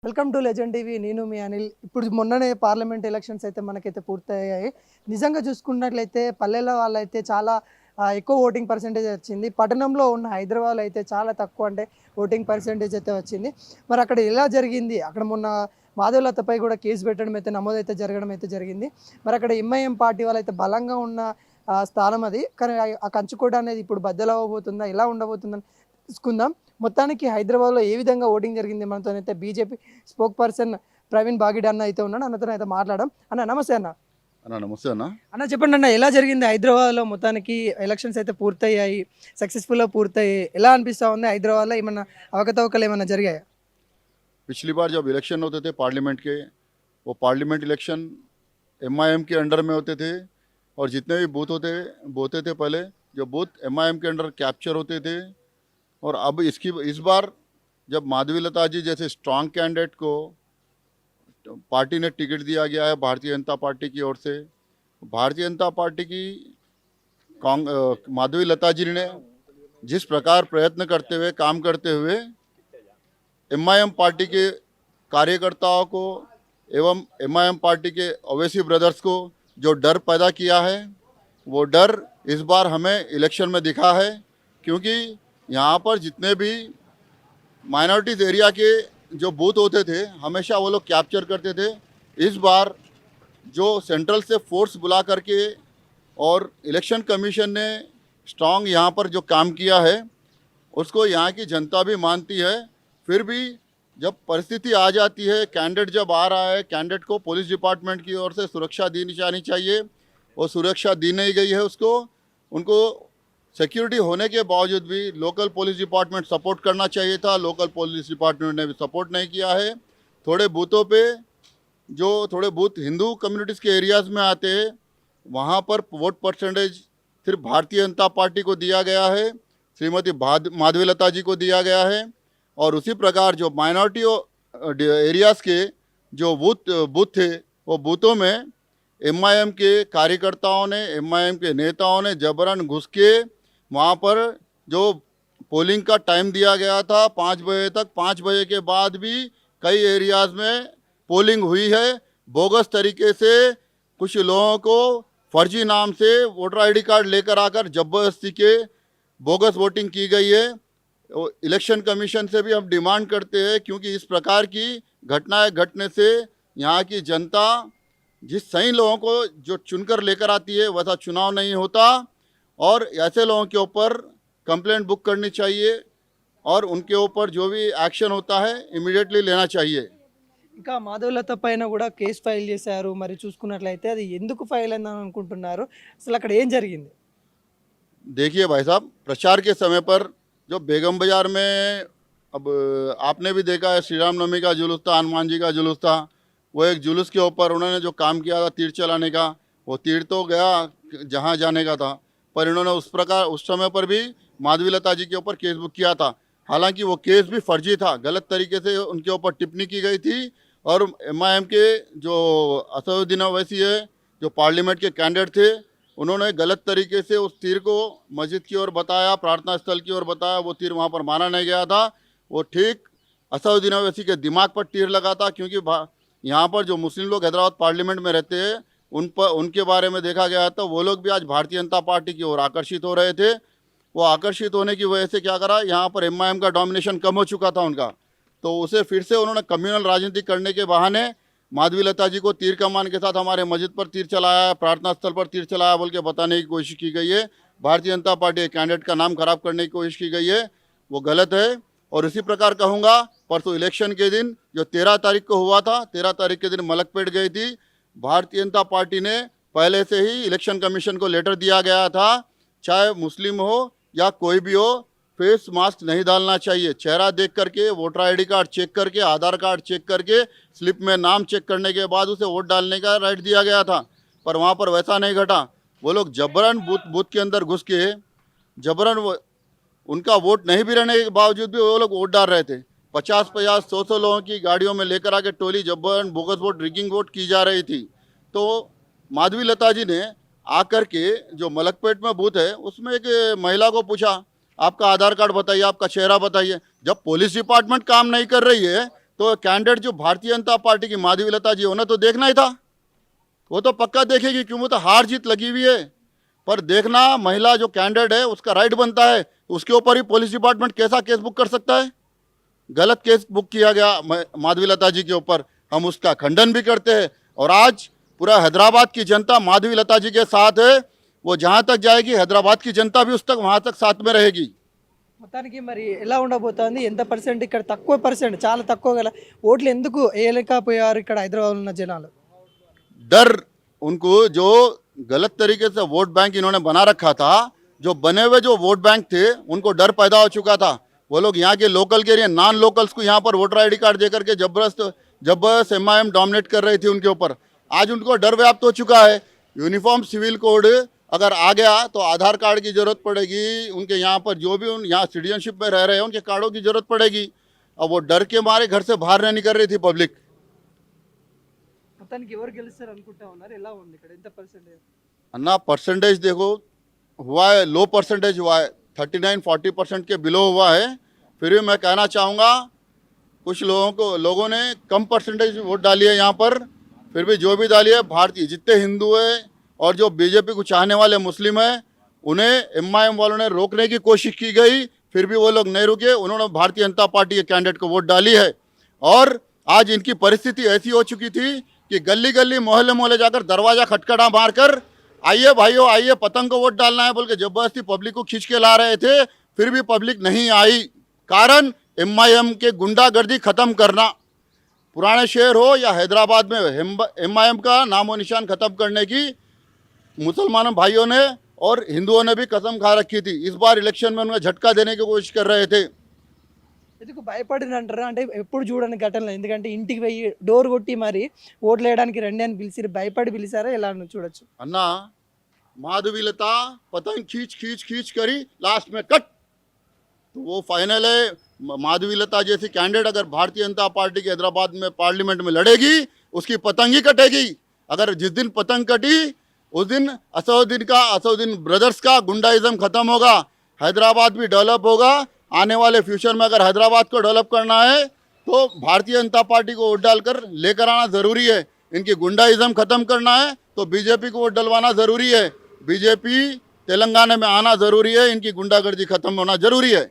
Welcome to legend TV. నేను మీ అనిల్. ఇప్పుడు మొన్ననే పార్లమెంట్ ఎలక్షన్స్ అయితే మనకైతే పూర్తయ్యాయి. నిజంగా చూసుకున్నట్లయితే పల్లెల వాళ్ళైతే చాలా ఎక్కువ ఓటింగ్ పర్సెంటేజ్ వచ్చింది. పట్టణంలో ఉన్న హైదరాబాద్లో అయితే చాలా తక్కువ, అంటే ఓటింగ్ పర్సెంటేజ్ అయితే వచ్చింది. మరి అక్కడ ఎలా జరిగింది? అక్కడ మొన్న మాధవలతపై కూడా కేసు పెట్టడం అయితే నమోదైతే జరగడం అయితే జరిగింది. మరి అక్కడ ఎంఐఎం పార్టీ వాళ్ళైతే బలంగా ఉన్న స్థానం అది. కానీ ఆ కంచుకోట అనేది ఇప్పుడు బద్దలవ్వబోతుందా, ఎలా ఉండబోతుందని తెలుసుకుందాం. మొత్తానికి హైదరాబాద్లో ఏ విధంగా ఓటింగ్ జరిగింది, మనతోనైతే బీజేపీ స్పోక్ పర్సన్ ప్రవీణ్ బాగిడ్ అన్న అయితే ఉన్నాడు. అన్నతో అయితే మాట్లాడడం. అన్న నమస్తే. నమస్తే అన్న. చెప్పండి అన్న, ఎలా జరిగింది హైదరాబాద్లో? మొత్తానికి ఎలక్షన్స్ అయితే పూర్తయ్యాయి, సక్సెస్ఫుల్గా పూర్తయ్యాయి. ఎలా అనిపిస్తూ ఉంది? హైదరాబాద్లో ఏమన్నా అవకతవకలు ఏమన్నా జరిగాయా? पिछली बार जब इलेक्शन होते थे पार्लियामेंट के, वो पार्लियामेंट इलेक्शन एमआईएम के अंडर में होते थे और जितने भी बूथ होते थे पहले, जो बूथ एमआईएम के अंडर कैप्चर होते थे। और अब इस बार जब माधवीलता जी जैसे स्ट्रांग कैंडिडेट को पार्टी ने टिकट दिया गया है भारतीय जनता पार्टी की ओर से, भारतीय जनता पार्टी की माधवीलता जी ने जिस प्रकार प्रयत्न करते हुए काम करते हुए एमआईएम पार्टी के कार्यकर्ताओं को एवं एमआईएम पार्टी के ओवैसी ब्रदर्स को जो डर पैदा किया है, वो डर इस बार हमें इलेक्शन में दिखा है। क्योंकि यहाँ पर जितने भी माइनॉरिटीज़ एरिया के जो बूथ होते थे हमेशा वो लोग कैप्चर करते थे। इस बार जो सेंट्रल से फोर्स बुला करके और इलेक्शन कमीशन ने स्ट्रांग यहाँ पर जो काम किया है उसको यहाँ की जनता भी मानती है। फिर भी जब परिस्थिति आ जाती है, कैंडिडेट जब आ रहा है, कैंडिडेट को पुलिस डिपार्टमेंट की ओर से सुरक्षा दी जानी चाहिए, वो सुरक्षा दी नहीं गई है उसको। उनको सिक्योरिटी होने के बावजूद भी लोकल पुलिस डिपार्टमेंट सपोर्ट करना चाहिए था, लोकल पुलिस डिपार्टमेंट ने भी सपोर्ट नहीं किया है। थोड़े बूथों पे जो थोड़े बूथ हिंदू कम्युनिटीज़ के एरियाज़ में आते हैं वहाँ पर वोट परसेंटेज सिर्फ भारतीय जनता पार्टी को दिया गया है, श्रीमती माधवीलता जी को दिया गया है। और उसी प्रकार जो माइनॉरिटी एरियाज़ के जो बूथ थे वो बूथों में एमआईएम के कार्यकर्ताओं ने, एमआईएम के नेताओं ने जबरन घुस के वहाँ पर जो पोलिंग का टाइम दिया गया था 5 बजे तक, 5 बजे के बाद भी कई एरियाज़ में पोलिंग हुई है। बोगस तरीके से कुछ लोगों को फर्जी नाम से वोटर आईडी कार्ड लेकर आकर जबरदस्ती के बोगस वोटिंग की गई है। इलेक्शन कमीशन से भी हम डिमांड करते हैं, क्योंकि इस प्रकार की घटनाएं घटने से यहाँ की जनता जिस सही लोगों को जो चुनकर लेकर आती है वैसा चुनाव नहीं होता। और ऐसे लोगों के ऊपर कंप्लेंट बुक करनी चाहिए और उनके ऊपर जो भी एक्शन होता है इमीडिएटली लेना चाहिए। ఇంకా మాధవలత పైన కూడా కేసు ఫైల్ చేశారు. మరి చూసుకున్నట్లయితే అది ఎందుకు ఫైల్ అయిందని అనుకుంటున్నారు? అసలు అక్కడ ఏం జరిగింది? देखिए भाई साहब, प्रचार के समय पर जो बेगम बाज़ार में, अब आपने भी देखा है, श्री राम नवमी का जुलूस था, हनुमान जी का जुलूस था। वो एक जुलूस के ऊपर उन्होंने जो काम किया था तीर चलाने का, वो तीर तो गया जहाँ जाने का था, पर इन्होंने उस समय पर भी माधवीलता जी के ऊपर केस बुक किया था। हालांकि वो केस भी फर्जी था, गलत तरीके से उनके ऊपर टिप्पणी की गई थी। और एमआईएम के जो असदुद्दीन ओवैसी है, जो पार्लियामेंट के कैंडिडेट थे, उन्होंने गलत तरीके से उस तीर को मस्जिद की ओर बताया, प्रार्थना स्थल की ओर बताया। वो तीर वहाँ पर मारा नहीं गया था, वो ठीक असदुद्दीन ओवैसी के दिमाग पर तीर लगा था। क्योंकि यहाँ पर जो मुस्लिम लोग हैदराबाद पार्लियामेंट में रहते हैं उनके बारे में देखा गया था, वो लोग भी आज भारतीय जनता पार्टी की ओर आकर्षित हो रहे थे। वो आकर्षित होने की वजह से क्या करा, यहाँ पर एमआईएम का डोमिनेशन कम हो चुका था उनका, तो उसे फिर से उन्होंने कम्युनल राजनीति करने के बहाने माधवीलता जी को तीर कमान के साथ हमारे मस्जिद पर तीर चलाया, प्रार्थना स्थल पर तीर चलाया बोल के बताने की कोशिश की गई है। भारतीय जनता पार्टी के कैंडिडेट का नाम खराब करने की कोशिश की गई है, वो गलत है। और इसी प्रकार कहूँगा, परसों इलेक्शन के दिन जो 13 तारीख को हुआ था, 13 तारीख के दिन मलकपेट गई थी, भारतीय जनता पार्टी ने पहले से ही इलेक्शन कमीशन को लेटर दिया गया था, चाहे मुस्लिम हो या कोई भी हो, फेस मास्क नहीं डालना चाहिए। चेहरा देख करके, वोटर आईडी कार्ड चेक करके, आधार कार्ड चेक करके, स्लिप में नाम चेक करने के बाद उसे वोट डालने का राइट दिया गया था। पर वहाँ पर वैसा नहीं घटा। वो लोग जबरन बूथ के अंदर घुस के जबरन उनका वोट नहीं भी रहने के बावजूद भी वो लोग वोट डाल रहे थे। 50-50, 100 लोगों की गाड़ियों में लेकर आके टोली जबरन बोगस वोट, रिगिंग वोट की जा रही थी। तो माधवीलता जी ने आकर के जो मलकपेट में बूथ है उसमें एक महिला को पूछा, आपका आधार कार्ड बताइए, आपका चेहरा बताइए। जब पुलिस डिपार्टमेंट काम नहीं कर रही है तो कैंडिडेट जो भारतीय जनता पार्टी की माधवीलता जी उन्हें तो देखना ही था, वो तो पक्का देखेगी, क्यों वो तो हार जीत लगी हुई है। पर देखना, महिला जो कैंडिडेट है उसका राइट बनता है, उसके ऊपर ही पुलिस डिपार्टमेंट कैसा केस बुक कर सकता है? गलत केस बुक किया गया माधवीलता जी के ऊपर, हम उसका खंडन भी करते हैं। और आज पूरा हैदराबाद की जनता माधवीलता जी के साथ है, वो जहाँ तक जाएगी हैदराबाद की जनता भी उस तक वहाँ तक साथ में रहेगी। మొత్తానికి మరి ఎలా ఉండబోతోంది? ఎంత పర్సెంట్ ఇక్కడ తక్కువ పర్సెంట్, చాలా తక్కువ గల ఓట్లు ఎందుకు వేయలేకపోయారు ఇక్కడ హైదరాబాద్ ఉన్న జనాలు? डर, उनको जो गलत तरीके से वोट बैंक इन्होंने बना रखा था, जो बने हुए जो वोट बैंक थे उनको डर पैदा हो चुका था। वो लोग यहाँ के लोकल के लिए नॉन लोकल्स को यहाँ पर वोटर आईडी कार्ड देकर के जबरदस्त एमआईएम डोमिनेट कर रही थी उनके ऊपर। आज उनको डर व्याप्त हो चुका है। यूनिफॉर्म सिविल कोड अगर आ गया तो आधार कार्ड की जरूरत पड़ेगी, उनके यहाँ पर जो भी यहाँ सिटीजनशिप में रह रहे हैं उनके कार्डों की जरूरत पड़ेगी। अब वो डर के मारे घर से बाहर नहीं निकल रही थी पब्लिक। మొత్తానికి ఎవరు గెలుస్తారు అనుకుంటా ఉన్నారు? ఎలా ఉంది ఇక్కడ? ఎంత పర్సెంటేజ్? अन्ना परसेंटेज देखो हुआ है, लो परसेंटेज हुआ है, 39-40% के बिलो हुआ है। फिर भी मैं कहना चाहूँगा कुछ लोगों ने कम परसेंटेज वोट डाली है यहाँ पर। फिर भी जो भी डाली है, भारतीय जितने हिंदू है और जो बीजेपी को चाहने वाले मुस्लिम है, उन्हें एमआईएम वालों ने रोकने की कोशिश की गई, फिर भी वो लोग नहीं रुके। उन्होंने भारतीय जनता पार्टी के कैंडिडेट को वोट डाली है। और आज इनकी परिस्थिति ऐसी हो चुकी थी कि गली गली मोहल्ले मोहल्ले जाकर दरवाजा खटखटा मारकर, आइए भाइयों आइए पतंग को वोट डालना है बोल के जबरदस्ती पब्लिक को खींच के ला रहे थे। फिर भी पब्लिक नहीं आई। कारण एमआईएम के गुंडागर्दी खत्म करना। पुराने शहर हो या हैदराबाद में एमआईएम का नामो निशान खत्म करने की मुसलमान भाइयों ने और हिंदुओं ने भी कसम खा रखी थी। इस बार इलेक्शन में उन्हें झटका देने की कोशिश कर रहे थे। ఎందుకు భయపడినంటారా? అంటే ఎప్పుడు చూడని ఘటనలు, ఎందుకంటే ఇంటికి పోయి డోర్ కొట్టి మరి ఓట్లు వేయడానికి రండి అని పిలిచి భయపడి పిలిచారా? ఎలా అని చూడొచ్చు. अन्ना माधवीलता पतंग खींच खींच खींच करी, लास्ट में कट। तो वो फाइनल है। माधवीलता जैसी कैंडिडेट अगर भारतीय जनता पार्टी के हैदराबाद में पार्लियामेंट में लड़ेगी, उसकी पतंग ही कटेगी। अगर जिस दिन पतंग कटी उस दिन असउद्दीन ब्रदर्स का गुंडाइज्म खत्म होगा, हैदराबाद भी डेवलप होगा। आने वाले फ्यूचर में अगर हैदराबाद को डेवलप करना है तो भारतीय जनता पार्टी को वोट डालकर लेकर आना ज़रूरी है। इनकी गुंडाइज्म खत्म करना है तो बीजेपी को वोट डलवाना ज़रूरी है। बीजेपी तेलंगाना में आना ज़रूरी है। इनकी गुंडागर्दी खत्म होना ज़रूरी है।